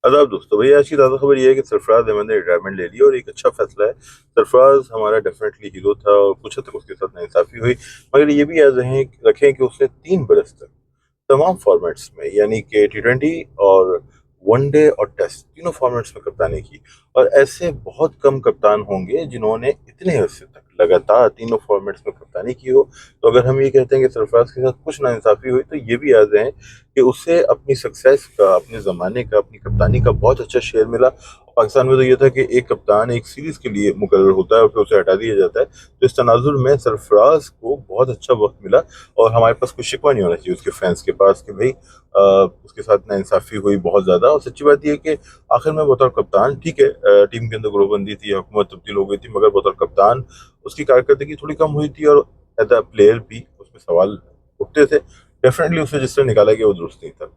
आदाब दोस्तों, भैया आज की ताज़ा खबर ये है कि सरफराज अहमद ने रिटायरमेंट ले ली और एक अच्छा फैसला है। सरफराज हमारा डेफिनेटली हीरो था और कुछ हद तक उसके साथ नाइंसाफ़ी हुई, मगर ये भी याद रखें कि उसने 3 बरस तक तमाम फॉर्मेट्स में यानी कि टी20 और वनडे और टेस्ट तीनों फॉर्मेट्स में कप्तानी की। और ऐसे बहुत कम कप्तान होंगे जिन्होंने इतने अरसे तक लगातार तीनों फॉर्मेट्स में कप्तानी की हो। तो अगर हम ये कहते हैं कि सरफराज के साथ कुछ नाइंसाफ़ी हुई, तो ये भी याद रहे कि उसे अपनी सक्सेस का, अपने ज़माने का, अपनी कप्तानी का बहुत अच्छा शेयर मिला। पाकिस्तान में तो ये था कि एक कप्तान एक सीरीज़ के लिए मुकर्रर होता है और फिर उसे हटा दिया जाता है। तो इस तनाज़ुर में सरफराज को बहुत अच्छा वक़्त मिला और हमारे पास कोई शिकवा नहीं होना चाहिए उसके फैंस के पास कि भाई उसके साथ नाइंसाफ़ी हुई बहुत ज़्यादा। और सच्ची बात ये है कि आखिर में बतौर कप्तान ठीक है, टीम के अंदर ग्रोबंदी थी, हुकूमत तब्दील हो गई थी, मगर बतौर कप्तान उसकी कारकर्दगी थोड़ी कम हुई थी और एज अ प्लेयर भी उसमें सवाल उठते थे। डेफिनेटली उसे जिस तरह निकाला गया वो दुरुस्त नहीं था।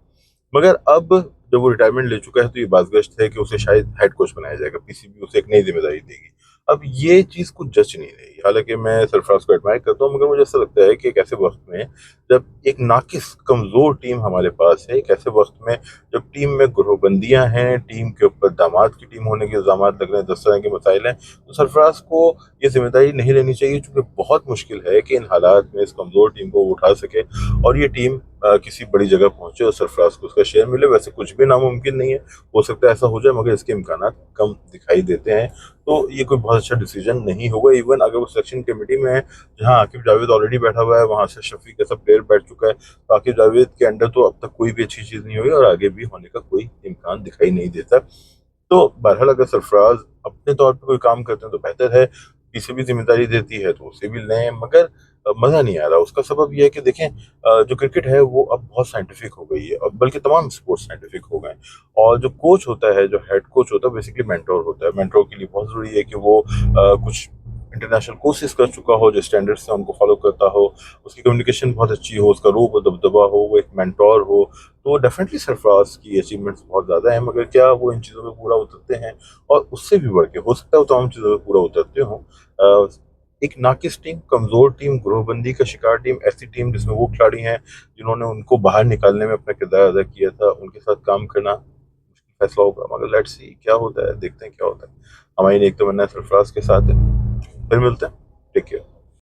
मगर अब जब वो रिटायरमेंट ले चुका है तो ये बाज़गश्त है कि उसे शायद हेड कोच बनाया जाएगा, पीसीबी उसे एक नई ज़िम्मेदारी देगी। अब ये चीज़ कुछ जच नहीं रही, हालाँकि मैं सरफ़राज़ को एडमायर करता हूँ, मगर मुझे ऐसा लगता है कि एक ऐसे वक़्त में जब एक नाक़िस कमज़ोर टीम हमारे पास है, एक ऐसे वक़्त में जब टीम में गिरोहबंदियाँ हैं, टीम के ऊपर दामाद की टीम होने के इल्ज़ामात लग रहे हैं, 10 तरह के मसाइल हैं, तो सरफ़राज़ को ये ज़िम्मेदारी नहीं लेनी चाहिए, चूँकि बहुत मुश्किल है कि इन हालात में इस कमज़ोर टीम को वो उठा सके और ये टीम किसी बड़ी जगह पहुंचे और सरफराज को उसका शेयर मिले। वैसे कुछ भी नामुमकिन नहीं है, हो सकता है ऐसा हो जाए, मगर इसके इम्कानात कम दिखाई देते हैं। तो ये कोई बहुत अच्छा डिसीजन नहीं होगा। इवन अगर वो सिलेक्शन कमेटी में है जहां आकिब जावेद ऑलरेडी बैठा हुआ है, वहां से शफीक ऐसा प्लेयर बैठ चुका है, तो आकिब जावेद के अंडर तो अब तक कोई भी अच्छी चीज़ नहीं हुई और आगे भी होने का कोई इम्कान दिखाई नहीं देता। तो बहरहाल अगर सरफराज अपने तौर पे कोई काम करते हैं तो बेहतर है, किसी भी जिम्मेदारी देती है तो उसे भी लें, मगर मज़ा नहीं आ रहा। उसका सबब ये है कि देखें, जो क्रिकेट है वो अब बहुत साइंटिफिक हो गई है, और बल्कि तमाम स्पोर्ट्स साइंटिफिक हो गए हैं। और जो कोच होता है, जो हेड कोच होता है, बेसिकली मेंटोर होता है। मेंटोर के लिए बहुत ज़रूरी है कि वो कुछ इंटरनेशनल कोर्सेज कर चुका हो, जो स्टैंडर्ड्स हैं उनको फॉलो करता हो, उसकी कम्युनिकेशन बहुत अच्छी हो, उसका रूप और दबदबा हो, वो एक मेंटोर हो। तो डेफिनेटली सरफराज की अचीवमेंट्स बहुत ज़्यादा हैं, मगर क्या वो इन चीज़ों में पूरा उतरते हैं? और उससे भी बढ़ के हो सकता है वो तमाम चीज़ों में पूरा उतरते हों। एक नाकिस टीम, कमज़ोर टीम, ग्रोहबंदी का शिकार टीम, ऐसी टीम जिसमें वो खिलाड़ी हैं जिन्होंने उनको बाहर निकालने में अपना किरदार अदा किया था, उनके साथ काम करना मुश्किल फैसला होगा, मगर लेट्स सी क्या होता है, देखते हैं क्या होता है। हमारी एक तमन्ना सरफराज के साथ है। फिर मिलते हैं। Take care.